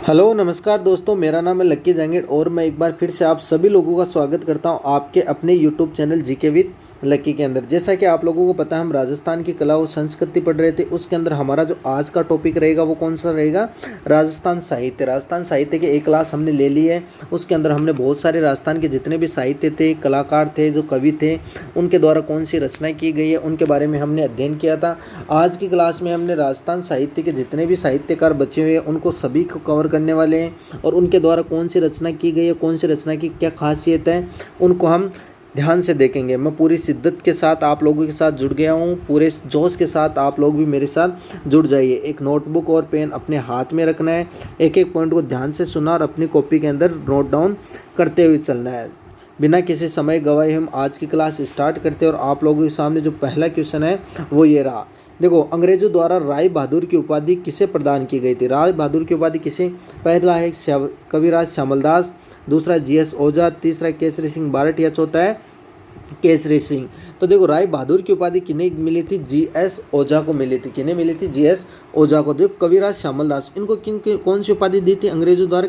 Hello नमस्कार दोस्तों, मेरा नाम है लक्की जैंगिड और मैं एक बार फिर से आप सभी लोगों का स्वागत करता हूं आपके अपने यूट्यूब चैनल जीके विद लक्की के अंदर। जैसा कि आप लोगों को पता है, हम राजस्थान की कला और संस्कृति पढ़ रहे थे। उसके अंदर हमारा जो आज का टॉपिक रहेगा वो कौन सा रहेगा? राजस्थान साहित्य। राजस्थान साहित्य की एक क्लास हमने ले ली है। उसके अंदर हमने बहुत सारे राजस्थान के जितने भी साहित्य थे, कलाकार थे, जो कवि थे, उनके द्वारा कौन सी रचना की गई है उनके बारे में हमने अध्ययन किया था। आज की क्लास में हमने राजस्थान साहित्य के जितने भी साहित्यकार बचे हुए हैं उनको सभी को कवर करने वाले हैं और उनके द्वारा कौन सी रचना की गई है, कौन सी रचना की क्या खासियत है, उनको हम ध्यान से देखेंगे। मैं पूरी शिद्दत के साथ आप लोगों के साथ जुड़ गया हूँ, पूरे जोश के साथ आप लोग भी मेरे साथ जुड़ जाइए। एक नोटबुक और पेन अपने हाथ में रखना है, एक एक पॉइंट को ध्यान से सुना और अपनी कॉपी के अंदर नोट डाउन करते हुए चलना है। बिना किसी समय गवाए हम आज की क्लास स्टार्ट करते हैं और आप लोगों के सामने जो पहला क्वेश्चन है वो ये रहा। देखो, अंग्रेजों द्वारा राय बहादुर की उपाधि किसे प्रदान की गई थी? राय बहादुर की उपाधि किसे? पहला है कविराज श्यामल दास, दूसरा जीएस ओझा, तीसरा केसरी सिंह बारट या चौथा है केसरी सिंह। तो देखो, राय बहादुर की उपाधि किन्हें मिली थी? जीएस ओझा को मिली थी। किन्हें मिली थी? जीएस ओझा को। देखो, कविराज श्यामल दास, इनको कौन सी उपाधि दी थी अंग्रेजों द्वारा?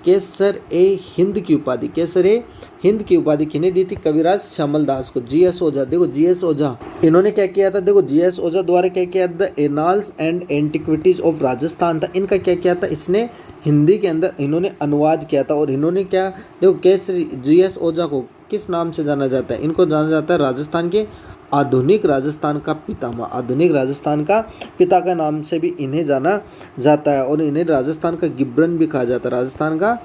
केसर ए हिंद की उपाधि। केसर ए हिंद की उपाधि किन्हें दी थी? कविराज श्यामल दास को। जीएस ओझा, देखो जीएस ओझा, इन्होंने क्या किया था? देखो, जीएस ओझा द्वारा क्या किया? The annals and antiquities of Rajasthan था। इनका क्या किया था? इसने हिंदी के अंदर इन्होंने अनुवाद किया था। और इन्होंने क्या, देखो, केसरी जीएस ओझा को किस नाम से जाना जाता है? इनको जाना जाता है राजस्थान के आधुनिक राजस्थान का पितामह। आधुनिक राजस्थान का पिता का नाम से भी इन्हें जाना जाता है और इन्हें राजस्थान का गिब्रन भी कहा जाता है। राजस्थान का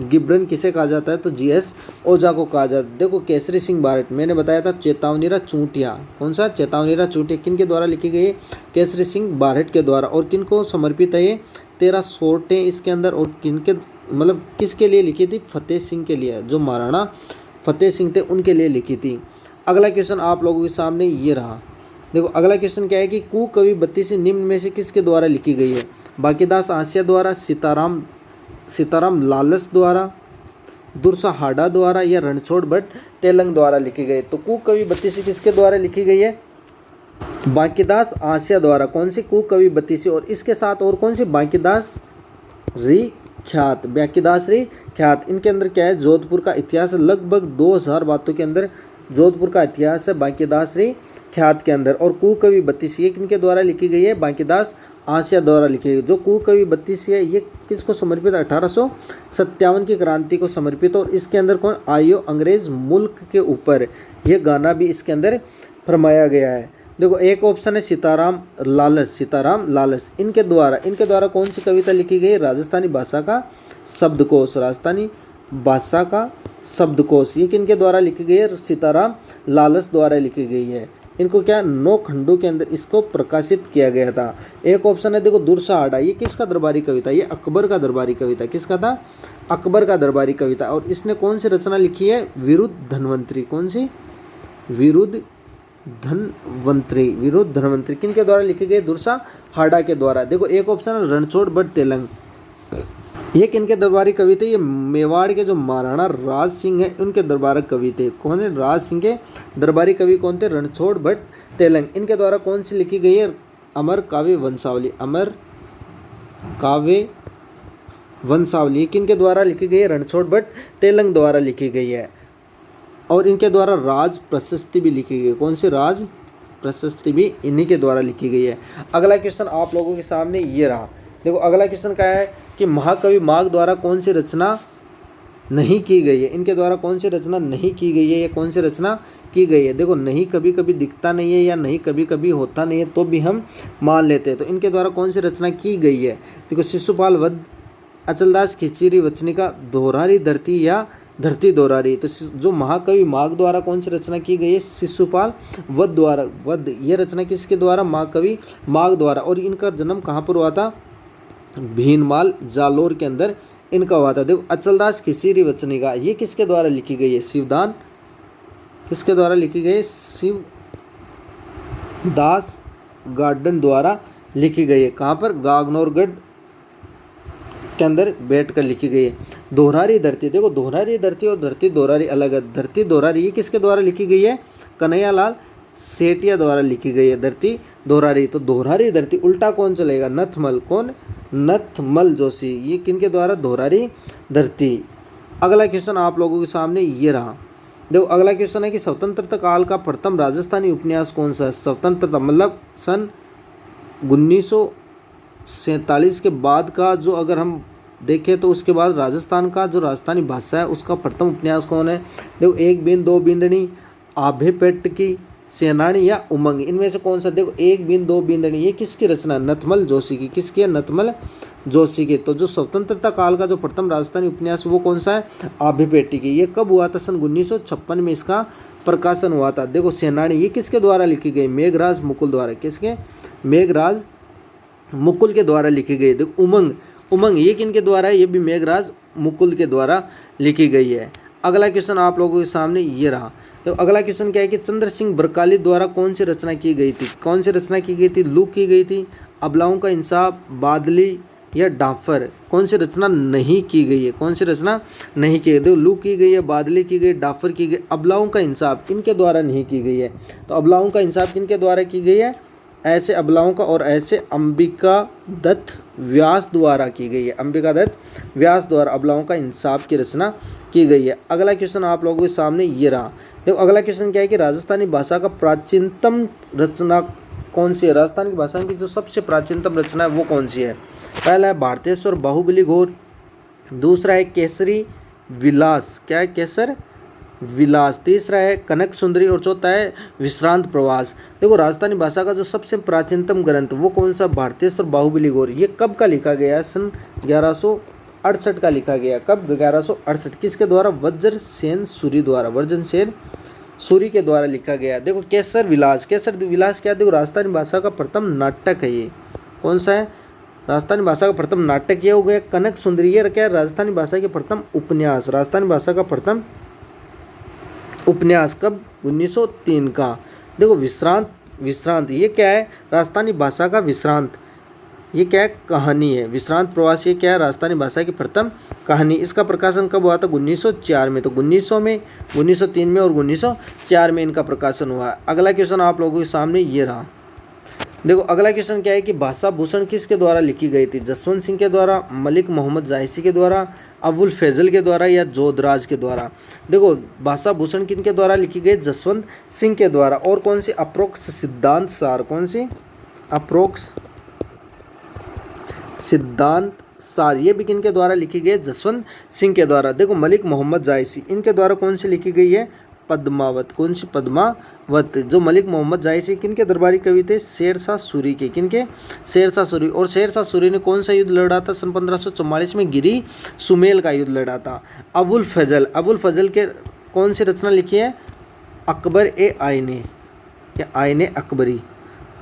गिब्रन किसे कहा जाता है? तो जीएस ओझा को कहा जाता है। देखो, केसरी सिंह बारट, मैंने बताया था चेतावनीरा चूंटिया। कौन सा? चेतावनीरा चूंटिया किन के द्वारा लिखी गई है? केसरी सिंह बारट के द्वारा। और किन को समर्पित है ये? 13 शॉर्टें इसके अंदर। और किनके, मतलब किसके लिए लिखी थी? फतेह सिंह के लिए, जो महाराणा फतेह सिंह थे उनके लिए लिखी थी। अगला क्वेश्चन आप लोगों के सामने ये रहा। देखो, अगला क्वेश्चन क्या है कि कुकवि 32 निम्न में से किसके द्वारा लिखी गई है? बांकीदास आसिया द्वारा, सीताराम लालस द्वारा, दुर्सा हाडा द्वारा या रणछोड़ भट्ट तेलंग द्वारा लिखी गई। तो कुकवि 32 किसके द्वारा लिखी गई है? बांकीदास आसिया द्वारा। कौन सी? कुकवि 32। और इसके साथ और कौन सी? बांकीदास री ख्यात। बांकीदास री ख्यात, इनके अंदर क्या है? जोधपुर का इतिहास। लगभग 2000 बातों के अंदर जोधपुर का इतिहास है बांकीदास री ख्यात के अंदर। और कुकवि 32 ये किनके द्वारा लिखी गई है? बांकीदास आसिया द्वारा लिखी गई। जो कुकवि 32 है ये किसको समर्पित? 1857 की क्रांति को समर्पित। और इसके अंदर कौन? आयो अंग्रेज मुल्क के ऊपर, ये गाना भी इसके अंदर फरमाया गया है। देखो, एक ऑप्शन है सीताराम लालस, इनके द्वारा कौन सी कविता लिखी गई है? राजस्थानी भाषा का शब्दकोश। राजस्थानी भाषा का शब्दकोश, ये किनके द्वारा लिखी गई है? सीताराम लालस द्वारा लिखी गई है। इनको क्या, 9 खंडों के अंदर इसको प्रकाशित किया गया था। एक ऑप्शन है, देखो, दुर्सा हाडा, ये किसका दरबारी कविता? ये अकबर का दरबारी कविता। किसका था? अकबर का दरबारी कविता। और इसने कौन सी रचना लिखी है? विरुद्ध धन्वंतरी। कौन सी? विरुद्ध धन्वंतरी किनके द्वारा लिखी गई? दुर्सा हाडा के द्वारा। देखो, एक ऑप्शन है रणछोड़ भट्ट तेलंग, ये किनके दरबारी कवि थे? ये मेवाड़ के जो महाराणा राज सिंह है उनके दरबारी कवि थे। कौन है? राज सिंह के दरबारी कवि कौन थे? रणछोड़ भट्ट तेलंग। इनके द्वारा कौन सी लिखी गई है? अमर काव्य वंशावली। अमर काव्य वंशावली किनके द्वारा लिखी गई है? रणछोड़ भट्ट तेलंग द्वारा लिखी गई है। और इनके द्वारा राज प्रशस्ति भी लिखी गई है। कौन सी? राज प्रशस्ति भी इन्हीं के द्वारा लिखी गई है। अगला क्वेश्चन आप लोगों के सामने ये रहा। देखो, अगला क्वेश्चन क्या है कि महाकवि माघ द्वारा कौन सी रचना नहीं की गई है? इनके द्वारा कौन सी रचना नहीं की गई है या कौन सी रचना की गई है? देखो, नहीं कभी कभी दिखता नहीं है या नहीं कभी कभी होता नहीं है तो भी हम मान लेते हैं। तो इनके द्वारा कौन सी रचना की गई है? देखो, शिशुपाल वध, अचलदास खिचड़ी वचनिका, दोहरारी धरती या धरती दोहरारी। तो जो महाकवि माघ द्वारा कौन सी रचना की गई है? शिशुपाल वध द्वारा। ये रचना किसके द्वारा? महाकवि माघ द्वारा। और इनका जन्म कहाँ पर हुआ था? भीनमाल जालोर के अंदर इनका हुआ था। देखो, अचलदास खिचड़ी वचनिका, ये किसके द्वारा लिखी गई है? शिवदान किसके द्वारा लिखी गई है? शिवदास गार्डन द्वारा लिखी गई है। कहाँ पर? गागनौरगढ़ के अंदर बैठकर लिखी गई है। दोहरारी धरती, देखो, दोहरारी धरती और धरती दोहरारी अलग है। धरती दोहरारी ये किसके द्वारा लिखी गई है? कन्हैयालाल सेठिया द्वारा लिखी गई है धरती दोहरारी। तो दोहरारी धरती उल्टा कौन चलेगा? नथमल। कौन? नथमल जोशी। ये किनके द्वारा? धोरारी धरती। अगला क्वेश्चन आप लोगों के सामने ये रहा। देखो अगला क्वेश्चन है कि स्वतंत्रता काल का प्रथम राजस्थानी उपन्यास कौन सा है? स्वतंत्रता मतलब सन 1947 के बाद का जो अगर हम देखें तो उसके बाद राजस्थान का जो राजस्थानी भाषा है उसका प्रथम उपन्यास कौन है? देखो एक बिंद दो बिंदनी, आभे पेट की, सेनानी या उमंग, इनमें से कौन सा? देखो एक बिंद दो बिंदनी ये किसकी रचना है? नथमल जोशी की। किसकी है? नथमल जोशी की। तो जो स्वतंत्रता काल का जो प्रथम राजस्थानी उपन्यास वो कौन सा है? आभे पेटी की। ये कब हुआ था? सन 1956 में इसका प्रकाशन हुआ था। देखो सेनानी ये किसके द्वारा लिखी गई? मेघराज मुकुल द्वारा। किसके? मेघराज मुकुल के द्वारा लिखी गई। देखो उमंग, उमंग ये किनके द्वारा है? ये भी मेघराज मुकुल के द्वारा लिखी गई है। अगला क्वेश्चन आप लोगों के सामने ये रहा। तो अगला क्वेश्चन क्या है कि चंद्र सिंह बरकाली द्वारा कौन सी रचना की गई थी? कौन सी रचना की गई थी? लूक की गई थी, अबलाओं का इंसाफ, बादली या डाफर? कौन सी रचना नहीं की गई है? कौन सी रचना नहीं की गई? देखो लूक की गई है, बादली की गई, डाफर की गई, अबलाओं का इंसाफ इनके द्वारा नहीं की गई है। तो अबलाओं का इंसाफ किनके द्वारा की गई है? ऐसे अबलाओं का और ऐसे अंबिका दत्त व्यास द्वारा की गई है। अंबिका दत्त व्यास द्वारा अबलाओं का इंसाफ की रचना की गई है। अगला क्वेश्चन आप लोगों के सामने ये रहा। देखो अगला क्वेश्चन क्या है कि राजस्थानी भाषा का प्राचीनतम रचना कौन सी है? राजस्थान की भाषा की जो सबसे प्राचीनतम रचना है वो कौन सी है? पहला है भारतेश्वर बाहुबली घोर, दूसरा है केसरी विलास, क्या है? केसर विलास, तीसरा है कनक सुंदरी और चौथा है विश्रांत प्रवास। देखो राजस्थानी भाषा का जो सबसे प्राचीनतम ग्रंथ वो कौन सा? भारतेश्वर बाहुबली घोर। ये कब का लिखा गया है? सन 1168 का लिखा गया। कब? 1168। किसके द्वारा? वज्र सेन सूरी द्वारा, वज्र सेन सूरी के द्वारा लिखा गया। देखो केसर विलास, केसर विलास क्या? देखो राजस्थानी भाषा का प्रथम नाटक है। ये कौन सा है? राजस्थानी भाषा का प्रथम नाटक ये हो गया। कनक सुंदरी ये क्या है? राजस्थानी भाषा के प्रथम उपन्यास, राजस्थानी भाषा का प्रथम उपन्यास कब? 1903 का। देखो विश्रांत, विश्रांत ये क्या है? राजस्थानी भाषा का विश्रांत ये क्या है? कहानी है। विश्रांत प्रवास ये क्या है? राजस्थानी भाषा की प्रथम कहानी। इसका प्रकाशन कब हुआ था? 1904 में। तो 1900 में, 1903 में और 1904 में इनका प्रकाशन हुआ है। अगला क्वेश्चन आप लोगों के सामने ये रहा। देखो अगला क्वेश्चन क्या है कि भाषा भूषण किसके द्वारा लिखी गई थी? जसवंत सिंह के द्वारा, मलिक मोहम्मद जायसी के द्वारा, अबुल फैजल के द्वारा या जोधराज के द्वारा? देखो भाषा भूषण किनके द्वारा लिखी गई? जसवंत सिंह के द्वारा। और कौन सी? अप्रोक्स सिद्धांत सार, कौन सी? अप्रोक्स सिद्धांत सार ये भी किनके द्वारा लिखी गई है? जसवंत सिंह के द्वारा। देखो मलिक मोहम्मद जायसी इनके द्वारा कौन सी लिखी गई है? पद्मावत। कौन सी? पद्मावत। जो मलिक मोहम्मद जायसी किनके दरबारी कवि थे? शेरशाह सूरी के। किनके? शेरशाह सूरी। और शेरशाह सूरी ने कौन सा युद्ध लड़ा था? सन 1544 में गिरी सुमेल का युद्ध लड़ा था। अबुल फजल, अबुल फजल के कौन सी रचना लिखी है? अकबर ए आईने या आईने अकबरी,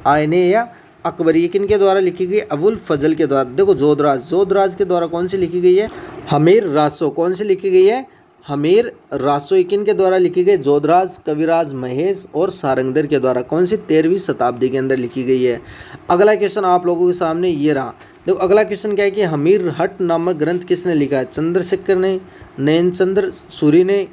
आईने या अकबरी ये किनके द्वारा लिखी गई? अबुल फजल के द्वारा। देखो जोधराज, जोधराज के द्वारा कौन सी लिखी गई है? हमीर रासो। कौन सी लिखी गई है? हमीर रासो। ये किनके द्वारा लिखी गई? जोधराज, कविराज महेश और सारंगधर के द्वारा। कौन सी? 13वीं शताब्दी के अंदर लिखी गई है। अगला क्वेश्चन आप लोगों के सामने ये रहा। देखो अगला क्वेश्चन क्या है कि हमीर हट नामक ग्रंथ किसने लिखा है? चंद्रशेखर ने, नयनचंद्र सूरी ने,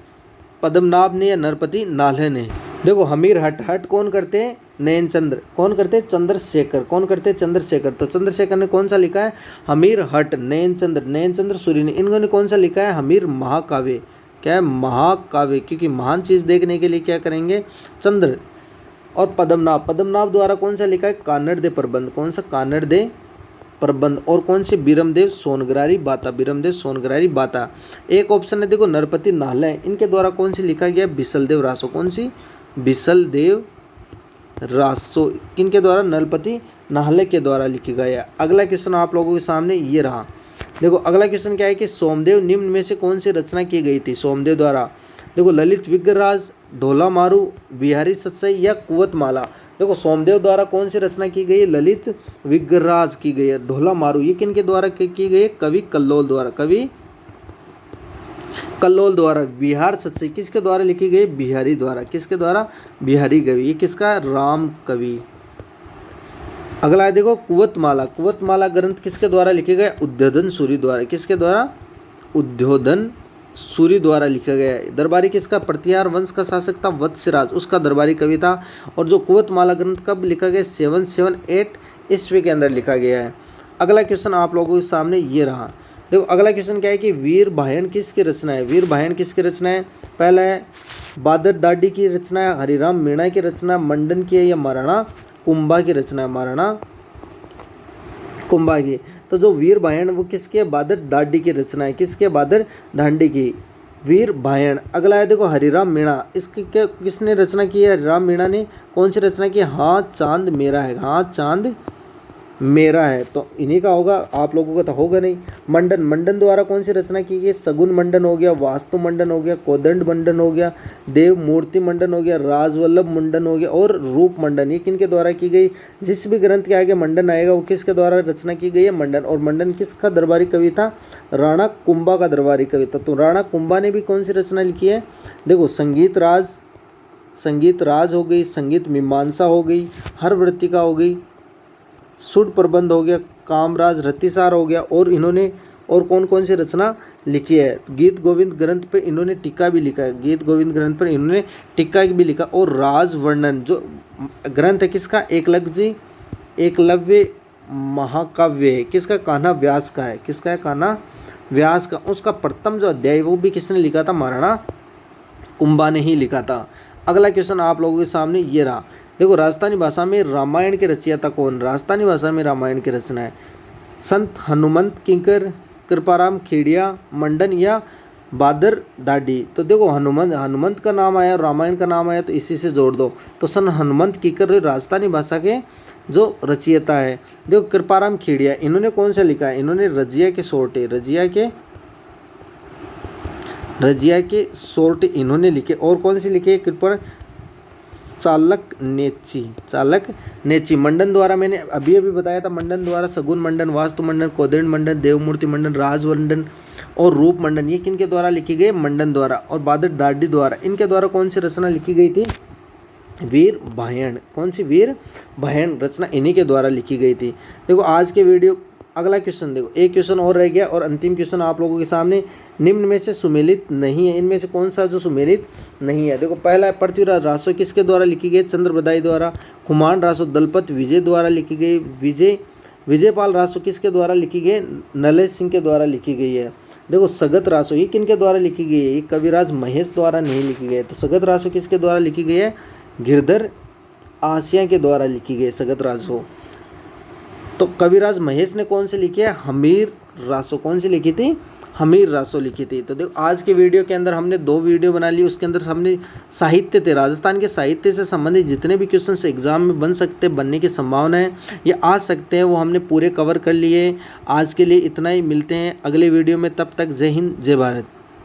पद्मनाभ ने या नरपति नाल्हे ने? देखो हमीर हट, हट कौन करते हैं? नयनचंद्र। कौन करते हैं? चंद्रशेखर। कौन करते हैं? चंद्रशेखर। तो चंद्रशेखर ने कौन सा लिखा है? हमीर हट। नयनचंद्र, नयनचंद्र सूरी ने इन्होंने कौन सा लिखा है? हमीर महाकाव्य। क्या है? महाकाव्य। क्योंकि महान चीज़ देखने के लिए क्या करेंगे? चंद्र। और पद्मनाभ, पद्मनाभ द्वारा कौन सा लिखा है? कानड़ दे प्रबंध। कौन सा? कानड़ दे प्रबंध। और कौन सी? बीरमदेव सोनग्रारी बाता, बीरमदेव सोनग्रारी बाता। एक ऑप्शन है देखो नरपति नाल्हे इनके द्वारा कौन सी लिखा गया? बिसलदेव रासो। कौन सी? बिसलदेव रासो किनके द्वारा? नरपति नाल्हे के द्वारा लिखी गया। अगला क्वेश्चन आप लोगों के सामने ये रहा। देखो अगला क्वेश्चन क्या है कि सोमदेव निम्न में से कौन सी रचना की गई थी? सोमदेव द्वारा। देखो ललित विग्रहराज, ढोला मारू, बिहारी सतसई या कुवतमाला? देखो सोमदेव द्वारा कौन सी रचना की गई है? ललित विग्रहराज की गई है। ढोला मारू ये किनके द्वारा की गई है? कवि कल्लोल द्वारा, कवि कल्लोल द्वारा। बिहार सतसई किसके द्वारा लिखी गई? बिहारी द्वारा। किसके द्वारा? बिहारी कवि। ये किसका? राम कवि। अगला है देखो कुवतमाला, कुवतमाला ग्रंथ किसके द्वारा लिखे गए? उद्योधन सूरी द्वारा। किसके द्वारा? उद्योधन सूरी द्वारा लिखा गया है। दरबारी किसका? प्रतिहार वंश का शासक था वत्सराज, उसका दरबारी कवि था। और जो कुवतमाला ग्रंथ कब लिखा गया? 778 ईस्वी के अंदर लिखा गया है। अगला क्वेश्चन आप लोगों के सामने ये रहा। देखो अगला क्वेश्चन क्या है कि वीर भायण किसकी रचना है। वीर भायण किसकी रचना है। पहला है बादर दाडी की रचना है, हरिराम मीणा की रचना, मंडन की है, या महाराणा कुंभा की रचना है, महाराणा कुंभा की। तो जो वीर भायण वो किसके, बादर दाडी की रचना है। किसके, बादर दांडी की, वीर भायण। अगला है देखो हरिराम मीणा, इसकी क्या किसने रचना की है। हरिराम मीणा ने कौन सी रचना की है। हाँ चांद मेरा है, हाँ चांद मेरा है, तो इन्हीं का होगा, आप लोगों का तो होगा नहीं। मंडन, मंडन द्वारा कौन सी रचना की गई। सगुन मंडन हो गया, वास्तु मंडन हो गया, कोदंड मंडन हो गया, देव मूर्ति मंडन हो गया, राजवल्लभ मंडन हो गया और रूप मंडन। ये किनके द्वारा की गई। जिस भी ग्रंथ के आगे मंडन आएगा वो किसके द्वारा रचना की गई है, मंडन। और मंडन किसका दरबारी कवि था, राणा कुंभा का दरबारी कवि था। तो राणा कुंभा ने भी कौन सी रचना लिखी है। देखो संगीत राज हो गई, संगीत मीमांसा हो गई, हर वृत्तिका हो गई, सुड प्रबंध हो गया, कामराज रतिसार हो गया। और इन्होंने और कौन कौन सी रचना लिखी है। गीत गोविंद ग्रंथ पे इन्होंने टीका भी लिखा है, गीत गोविंद ग्रंथ पर इन्होंने टीका भी लिखा। और राज वर्णन जो ग्रंथ है किसका, एकलव्य महाकाव्य है। किसका, कान्हा व्यास का है। किसका है, कान्हा व्यास का। उसका प्रथम जो अध्याय वो भी किसने लिखा था, महाराणा कुंभा ने ही लिखा था। अगला क्वेश्चन आप लोगों के सामने ये रहा। देखो राजस्थानी भाषा में रामायण के रचयिता कौन। राजस्थानी भाषा में रामायण की रचना है संत हनुमंत किंकर, कृपाराम खेड़िया, मंडन या बादर दाडी। तो देखो हनुमंत का नाम आया, रामायण का नाम आया, तो इसी से जोड़ दो। तो संत हनुमंत किंकर राजस्थानी भाषा के जो रचयिता है। देखो कृपाराम खेड़िया, इन्होंने कौन सा लिखा है। इन्होंने रजिया के सोर्टे इन्होंने लिखे। और कौन सी लिखे, कृपा चालक नेची। मंडन द्वारा मैंने अभी बताया था, मंडन द्वारा सगुन मंडन, वास्तु मंडन, कोदंड मंडन, देवमूर्ति मंडन, राज मंडन और रूप मंडन, ये किनके द्वारा लिखी गई, मंडन द्वारा। और बादर दाडी द्वारा, इनके द्वारा कौन सी रचना लिखी गई थी, वीर भायण। कौन सी, वीर भायण रचना इन्हीं के द्वारा लिखी गई थी। देखो आज के वीडियो, अगला क्वेश्चन देखो, एक क्वेश्चन और रह गया और अंतिम क्वेश्चन आप लोगों के सामने। निम्न में से सुमेलित नहीं है, इनमें से कौन सा जो सुमेलित नहीं है। देखो पहला है पृथ्वीराज रासो, किसके द्वारा लिखी गई, चंद्रबदाई द्वारा। हुमायूं रासो दलपत विजय द्वारा लिखी गई। विजयपाल रासो किसके द्वारा लिखी गई, नलेश सिंह के द्वारा लिखी गई है। देखो सगत रासो, ये किनके द्वारा लिखी गई है, ये कविराज महेश द्वारा नहीं लिखी गई है। तो सगत रासो किसके द्वारा लिखी गई है, गिरधर आसिया के द्वारा लिखी गई सगत रासो। तो कविराज महेश ने कौन से लिखी है, हमीर रासो। कौन सी लिखी थी, हमीर रासो लिखी थी। तो देखो आज के वीडियो के अंदर हमने 2 वीडियो बना ली, उसके अंदर हमने साहित्य थे, राजस्थान के साहित्य से संबंधित जितने भी क्वेश्चंस एग्जाम में बन सकते, बनने की संभावना है या आ सकते हैं, वो हमने पूरे कवर कर लिए। आज के लिए इतना ही, मिलते हैं अगले वीडियो में, तब तक जय हिंद जय भारत।